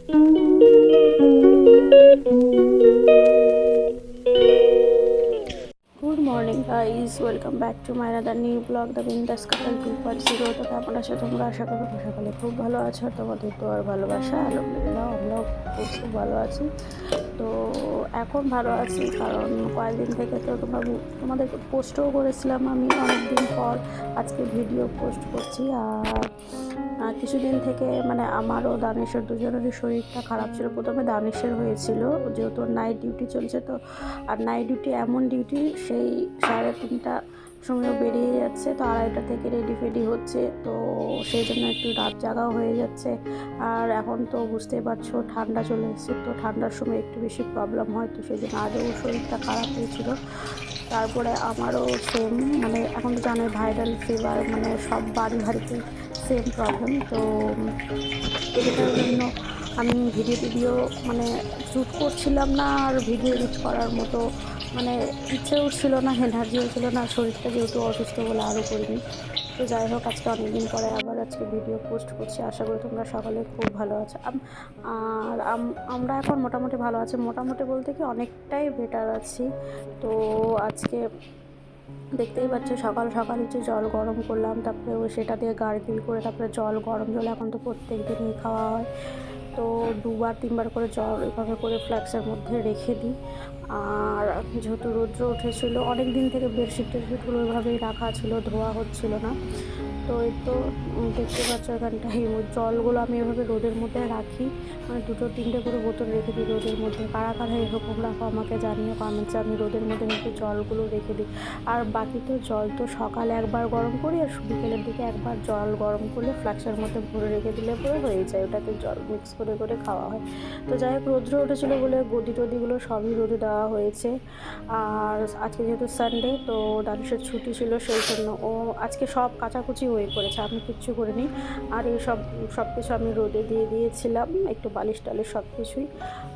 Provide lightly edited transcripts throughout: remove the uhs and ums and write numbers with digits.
Good morning guys, welcome back to my another new blog the বিন্দাস কাপল 2.0। তো কেমন আছো তোমরা? আশা করো সকালে খুব ভালো আছো। তোমাদের তো আর ভালোবাসা আলহামদুলিল্লাহ আমরাও খুব ভালো আছি। তো এখন ভালো আছি কারণ কয়েকদিন থেকে তো তোমাদেরকে পোস্টও করেছিলাম আমি অনেকদিন পর আজকে ভিডিও পোস্ট করছি। আর কিছুদিন থেকে মানে আমারও দানিশের দুজনেরই শরীরটা খারাপ ছিল। প্রথমে দানিশের হয়েছিল, যেহেতু নাইট ডিউটি চলছে তো, আর নাইট ডিউটি এমন ডিউটি সেই 3:30টার সময়ও বেরিয়ে যাচ্ছে, তো 2:30টা থেকে রেডি ফেডি হচ্ছে, তো সেই জন্য একটু রাত জাগাও হয়ে যাচ্ছে। আর এখন তো বুঝতেই পারছো ঠান্ডা চলে এসেছে, তো ঠান্ডার সময় একটু বেশি প্রবলেম হয়, তো সেই জন্য আজও শরীরটা খারাপ হয়েছিল। তারপরে আমারও সেম, মানে এখন তো জানোই ভাইরাল ফিভার, মানে সব বাড়িতে সেম প্রবলেম। তো সেটার জন্য আমি ভিডিও মানে শ্যুট করছিলাম না, আর ভিডিও এডিট করার মতো মানে ইচ্ছেও ছিল না, এনার্জিও ছিল না, শরীরটা যেহেতু অসুস্থ বলে আরও করিনি। তো যাই হোক, আজকে অনেকদিন পরে আবার আজকে ভিডিও পোস্ট করছি। আশা করি তোমরা সকলে খুব ভালো আছো। আর আমরা এখন মোটামুটি ভালো আছি, মোটামুটি বলতে কি অনেকটাই বেটার আছি। তো আজকে দেখতেই পাচ্ছ সকাল একটু জল গরম করলাম, তারপরে সেটা দিয়ে গার্গিল করে তারপরে গরম জল এখন তো প্রত্যেক দিনই খাওয়া হয়, তো 2-3বার করে জল এভাবে করে ফ্ল্যাক্সের মধ্যে রেখে দিই। আর যেহেতু রৌদ্র উঠেছিল অনেক দিন থেকে, বেডশিটগুলো ওইভাবেই রাখা ছিল, ধোয়া হচ্ছিল না। তো এই তো দেখতে পাচ্ছ এখানটায় জলগুলো আমি এভাবে রোদের মধ্যে রাখি, মানে 2-3টে করে বোতল রেখে দিই রোদের মধ্যে। কারা এরকম রাখো আমাকে জানিও কমেন্টসে। আমি রোদের মধ্যে কিন্তু জলগুলো রেখে দিই। আর বাকি তো জল তো সকালে একবার গরম করি, আর বিকেলের দিকে একবার জল গরম করলে ফ্লাক্সের মধ্যে ভরে রেখে দিলে পরে হয়ে যায়, ওটাতে জল মিক্স করে খাওয়া হয়। তো যাই হোক, রৌদ্র উঠেছিলো বলে টদিগুলো সবই রোদে দেওয়া হয়েছে। আর আজকে যেহেতু সানডে, তো দানিশের ছুটি ছিল, সেই জন্য ও আজকে সব কাচাকুচি হয়ে পড়েছে, আমি কিচ্ছু করিনি। আর এই সব কিছু আমি রোদে দিয়ে দিয়েছিলাম, একটু বালিশ টালিশ সব কিছুই।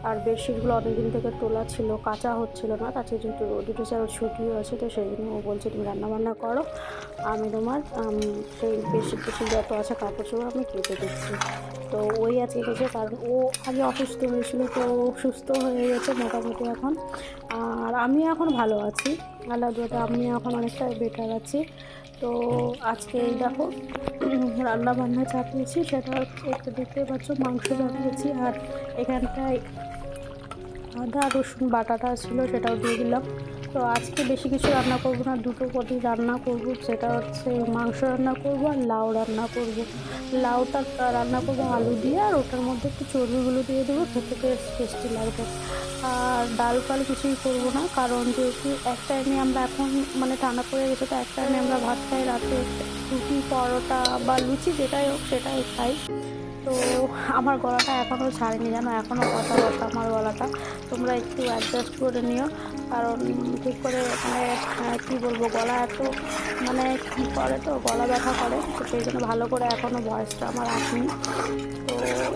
আর বেডশিটগুলো অনেকদিন থেকে তোলা ছিল, কাচা হচ্ছিল না, তাতে যেহেতু রোদ উঠেছে আর ছুটিও আছে, তো সেই জন্য ও বলছে তুমি রান্নাবান্না করো, আমি তোমার সেই বেডশিট যত আছে কাপড় চোপড় আমি কেটে দিচ্ছি। তো ওই আজকে গেছে, কারণ ও আগে অসুস্থ হয়েছিল, তো সুস্থ হয়ে গেছে মোটামুটি এখন। আর আমি এখন ভালো আছি, আল্লাহর আমি এখন অনেকটা বেটার আছি। তো আজকে এই দেখো রান্না বান্না চাপিয়েছি, সেটা একটু দেখতে পাচ্ছ, মাংস চাপিয়েছি। আর এখানটায় আদা রসুন বাটাটা ছিল, সেটাও দিয়ে দিলাম। তো আজকে বেশি কিছু রান্না করব না, দুটো পদই রান্না করব, সেটা হচ্ছে মাংস রান্না করব আর লাউ রান্না করব। লাউটা রান্না করব আলু দিয়ে, আর ওটার মধ্যে একটু চর্বিগুলো দিয়ে দেবো, খেতে বেশ টেস্টি লাগবে। আর ডাল ফাল কিছুই করবো না, কারণ যেহেতু এক টাইমে আমরা এখন মানে ঠান্ডা পড়ে গেছে, তো এক টাইমে আমরা ভাত খাই, রাতে রুটি পরোটা বা লুচি যেটাই হোক সেটাই খাই। তো আমার গলাটা এখনও ছাড়েনি জানো, এখনও কথা বসা আমার গলাটা, তোমরা একটু অ্যাডজাস্ট করে নিও। কারণ ঠিক করে মানে কী বলবো, গলা এত মানে কী করে, তো গলা ব্যথা করে, তো সেই জন্য ভালো করে এখনও ভয়েসটা আমার আসেনি। তো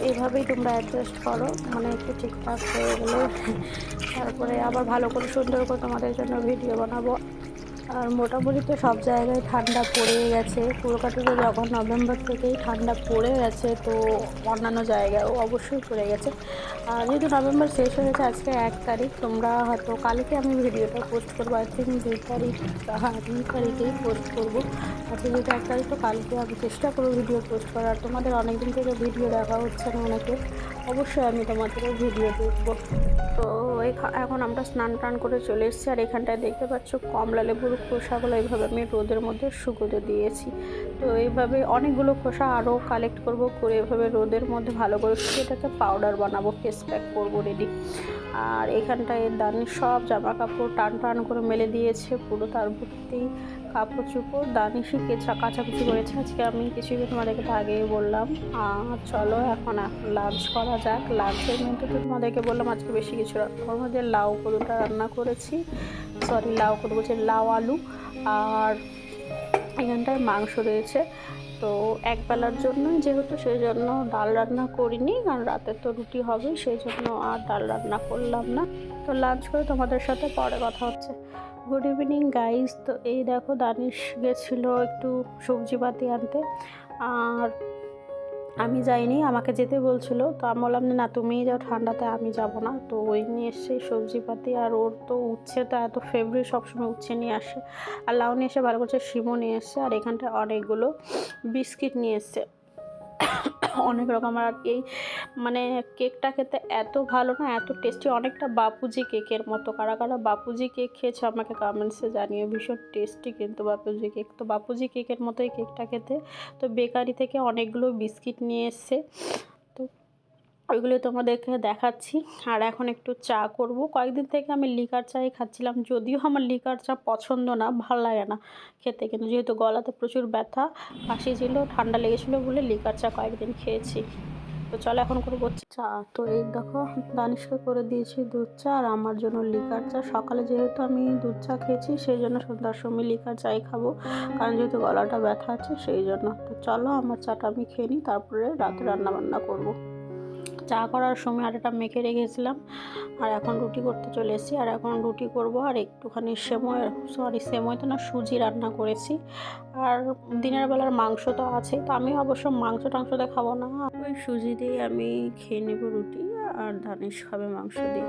এইভাবেই তোমরা অ্যাডজাস্ট করো, মানে একটু ঠিকঠাক হয়ে গেলে তারপরে আবার ভালো করে সুন্দর করে তোমাদের জন্য ভিডিও বানাবো। আর মোটামুটি তো সব জায়গায় ঠান্ডা পড়ে গেছে, কলকাতাতে যখন নভেম্বর থেকেই ঠান্ডা পড়ে গেছে, তো অন্যান্য জায়গায়ও অবশ্যই পড়ে গেছে। আর যেহেতু নভেম্বর শেষ হয়ে গেছে, আজকে 1 তারিখ, তোমরা হয়তো কালকে আমি ভিডিওটা পোস্ট করবো, আই থিঙ্ক 2 তারিখ, হ্যাঁ 2 তারিখেই পোস্ট করবো। আজকে যেহেতু 1 তারিখ, তো কালকে আমি চেষ্টা করবো ভিডিও পোস্ট করার। তোমাদের অনেকদিন থেকে ভিডিও দেখা হচ্ছে না অনেকে, অবশ্যই আমি তোমাদেরও ভিডিও দেখবো। তো এখন আমরা স্নান টান করে চলে এসেছি। আর এখানটায় দেখতে পাচ্ছ কমলা লেবুর খোসাগুলো এইভাবে আমি রোদের মধ্যে শুকোতে দিয়েছি। তো এইভাবে অনেকগুলো খোসা আরও কালেক্ট করব, করে এভাবে রোদের মধ্যে ভালো করে শুকিয়ে এটাকে পাউডার বানাবো, ফেস প্যাক করবো রেডি। আর এখানটায় দানির সব জামা কাপড় টান করে মেলে দিয়েছে, পুরো তার ভর্তি কাপড় চোপড় দানিশই কাচাকুচি করেছে। আজকে আমি কিছুই তোমাদেরকে তো আগেই বললাম। আর চলো এখন লাঞ্চ করা যাক। লাঞ্চের মধ্যে তো তোমাদেরকে বললাম আজকে বেশি কিছু রান্নার মধ্যে লাউ কদুটা রান্না করেছি, লাউ কদু বলছি, লাউ আলু। আর এখানটায় মাংস রয়েছে, তো একবেলার জন্য যেহেতু, সেই জন্য ডাল রান্না করিনি, কারণ রাতে তো রুটি হবে, সেই জন্য আর ডাল রান্না করলাম না। তো লাঞ্চ করে তোমাদের সাথে পরে কথা হচ্ছে। Good evening guys. তো এই দেখো দানিশ গেছিলো একটু সবজিপাতি আনতে, আর আমি যাইনি, আমাকে যেতে বলছিল, তো আমি বললাম যে না তুমিই যাও ঠান্ডাতে, আমি যাব না। তো ওই নিয়ে এসছে সবজিপাতি, আর ওর তো উচ্ছেটা এত ফেভারিট, সবসময় উচ্ছে নিয়ে আসে। আর লাউ নিয়ে এসে ভালো করছে, শিমও নিয়ে এসছে, আর এখানটায় অনেকগুলো বিস্কিট নিয়ে এসছে অনেক রকম। আর এই মানে কেকটা খেতে এত ভালো না, এত টেস্টি, অনেকটা বাপুজি কেকের মতো। কারা কারা বাপুজি কেক খেয়েছে আমাকে কমেন্টসে জানিয়ে, ভীষণ টেস্টি কিন্তু বাপুজি কেক। তো বাপুজি কেকের মতোই কেকটা খেতে। তো বেকারি থেকে অনেকগুলো বিস্কিট নিয়ে এসছে, তো ওইগুলো তোমাদেরকে দেখাচ্ছি। আর এখন একটু চা করব। কয়েকদিন থেকে আমি লিকার চাই খাচ্ছিলাম, যদিও আমার লিকার চা পছন্দ না, ভালো লাগে না খেতে, কিন্তু যেহেতু গলাতে প্রচুর ব্যথা, কাশি ছিল, ঠান্ডা লেগেছিলো বলে লিকার চা কয়েকদিন খেয়েছি। তো চলো এখন করবো চা। তো এই দেখো দানিশকে করে দিয়েছি দুধ চা, আর আমার জন্য লিকার চা। সকালে যেহেতু আমি দুধ চা খেয়েছি, সেই জন্য সন্ধ্যার সময় লিকার চাই খাবো, কারণ যেহেতু গলাটা ব্যথা আছে সেই জন্য। তো চলো আমার চাটা আমি খেয়ে নিই, তারপরে রাতে রান্না বান্না করবো। চা করার সময় আটাটা মেখে রেখেছিলাম, আর এখন রুটি করতে চলে এসেছি। আর এখন রুটি করব, আর একটুখানি সেময় তো না, সুজি রান্না করেছি। আর দিনের বেলার মাংস তো আছে, তো আমি অবশ্য মাংস টাংস দিয়ে খাবো না, ওই সুজি দিয়ে আমি খেয়ে নেব রুটি, আর দানিশ খাবে মাংস দিয়ে।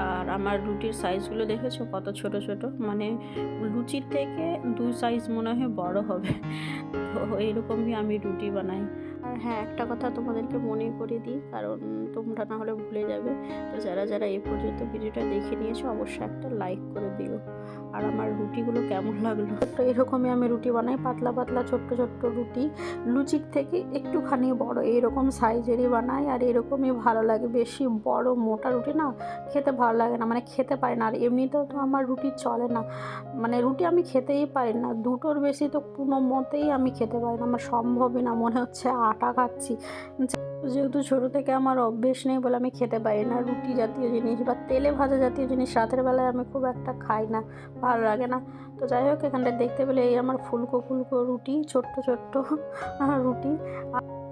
আর আমার রুটির সাইজগুলো দেখেছো কত ছোট ছোট, মানে লুচির থেকে 2 সাইজ মনে হয় বড় হবে। তো এইরকমই আমি রুটি বানাই। আর হ্যাঁ, একটা কথা তোমাদেরকে মনে করে দিই, কারণ তোমরা না হলে ভুলে যাবে। তো যারা যারা এই পর্যন্ত ভিডিওটা দেখে নিয়েছো অবশ্যই একটা লাইক করে দিও। আর আমার রুটিগুলো কেমন লাগলো, তো এরকমই আমি রুটি বানাই, পাতলা পাতলা ছোট্ট ছোট্ট রুটি, লুচির থেকে একটুখানি বড় এরকম সাইজেরই বানাই। আর এরকমই ভালো লাগে, বেশি বড় মোটা রুটি না খেতে ভালো লাগে না, মানে খেতে পারি না। আর এমনিতেও তো আমার রুটি চলে না, মানে রুটি আমি খেতেই পারি না, দুটোর বেশি তো কোনো মতেই আমি খেতে পারি না, আমার সম্ভবই না, মনে হচ্ছে আটা খাচ্ছি। যেহেতু ছোটো থেকে আমার অভ্যেস নেই বলে আমি খেতে পারি না রুটি জাতীয় জিনিস বা তেলে ভাজা জাতীয় জিনিস, রাতের বেলায় আমি খুব একটা খাই না, ভালো লাগে না। তো যাই হোক, এখানটা দেখতে পেলে এই আমার ফুলকো ফুলকো রুটি, ছোট্ট ছোট্ট রুটি।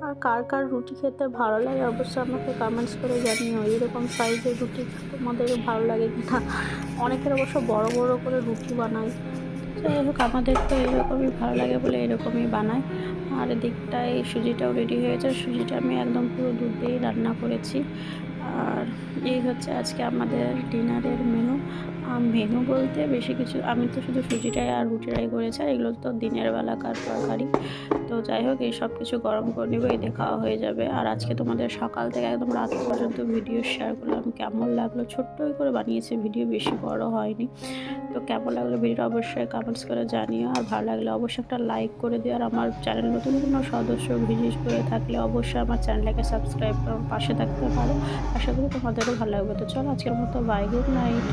আর কার কার রুটি খেতে ভালো লাগে অবশ্যই আমাকে কমেন্টস করে জানিও, এরকম সাইজের রুটি তোমাদের ভালো লাগে কি না। অনেকের অবশ্য বড় বড় করে রুটি বানায়, যাই হোক আমাদের তো এরকমই ভালো লাগে বলে এরকমই বানাই। আর এদিকটায় সুজিটাও রেডি হয়েছে, সুজিটা আমি একদম পুরো দুধ দিয়েই রান্না করেছি। আর এই হচ্ছে আজকে আমাদের ডিনারের মেনু। মেনু বলতে বেশি কিছু, আমি তো শুধু সুজিটাই আর রুটিটাই করেছি, আর এগুলো তো দিনের বেলাকার তরকারি। তো যাই হোক, এই সব কিছু গরম করে নেবো, এতে খাওয়া হয়ে যাবে। আর আজকে তোমাদের সকাল থেকে একদম রাত পর্যন্ত ভিডিও শেয়ার করলাম, কেমন লাগলো, ছোট্টই করে বানিয়েছি ভিডিও, বেশি বড় হয়নি। তো কেমন লাগলো ভিডিওটা অবশ্যই কমেন্টস করে জানিও, আর ভালো লাগলে অবশ্যই একটা লাইক করে দিও। আর আমার চ্যানেল নতুন কোনো সদস্য ভিজিট করে থাকলে অবশ্যই আমার চ্যানেলটাকে সাবস্ক্রাইব করে পাশে থাকতে পারো। আশা করি তোমাদেরও ভালো লাগবে। তো চলো আজকের মতো বাই, গুড নাইট।